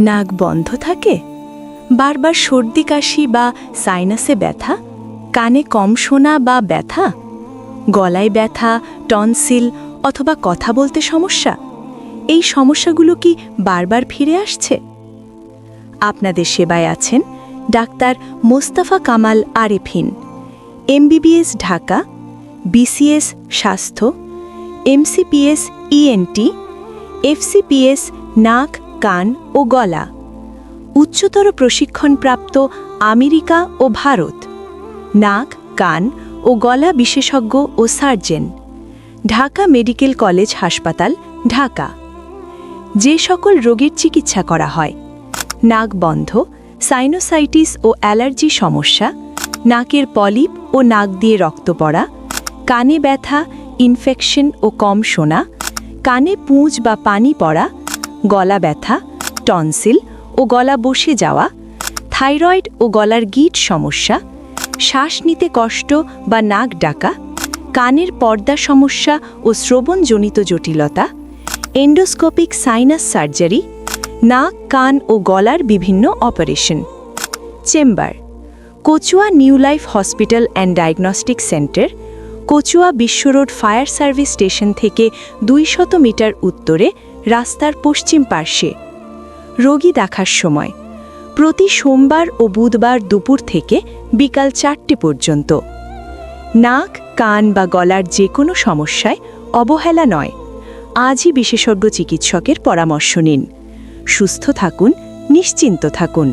নাক বন্ধ থাকে, বারবার সর্দি কাশি বা সাইনাসে ব্যথা, কানে কম শোনা বা ব্যথা, গলায় ব্যথা, টনসিল অথবা কথা বলতে সমস্যা, এই সমস্যাগুলো কি বারবার ফিরে আসছে? আপনাদের সেবায় আছেন doctor Mostafa Kamal Arefin, MBBS Dhaka, BCS স্বাস্থ্য, এমসিপিএস ইএনটি, এফসিপিএস নাক, কান ও গলা, উচ্চতর প্রশিক্ষণপ্রাপ্ত আমেরিকা ও ভারত, নাক, কান ও গলা বিশেষজ্ঞ ও সার্জন, ঢাকা মেডিকেল কলেজ হাসপাতাল, ঢাকা। যে সকল রোগের চিকিৎসা করা হয়: নাক বন্ধ, সাইনোসাইটিস ও অ্যালার্জি সমস্যা, নাকের পলিপ ও নাক দিয়ে রক্ত পড়া, কানে ব্যথা, ইনফেকশন ও কম শোনা, কানে পুঁজ বা পানি পড়া, গলা ব্যথা, টনসিল ও গলা বসে যাওয়া, থাইরয়েড ও গলার গিঁট সমস্যা, শ্বাস নিতে কষ্ট বা নাক ডাকা, কানের পর্দা সমস্যা ও শ্রবণজনিত জটিলতা, এন্ডোস্কোপিক সাইনাস সার্জারি, নাক, কান ও গলার বিভিন্ন operation. Chamber: Kachua new life hospital and diagnostic centre, Kachua বিশ্ব রোড ফায়ার সার্ভিস স্টেশন থেকে 200 মিটার উত্তরে, রাস্তার পশ্চিম পার্শ্বে। রোগী দেখার সময়: প্রতি সোমবার ও বুধবার দুপুর থেকে বিকাল 4টে পর্যন্ত। নাক, কান বা গলার যে কোনো সমস্যায় অবহেলা নয়, আজই বিশেষজ্ঞ চিকিৎসকের পরামর্শ নিন। সুস্থ থাকুন, নিশ্চিন্ত থাকুন।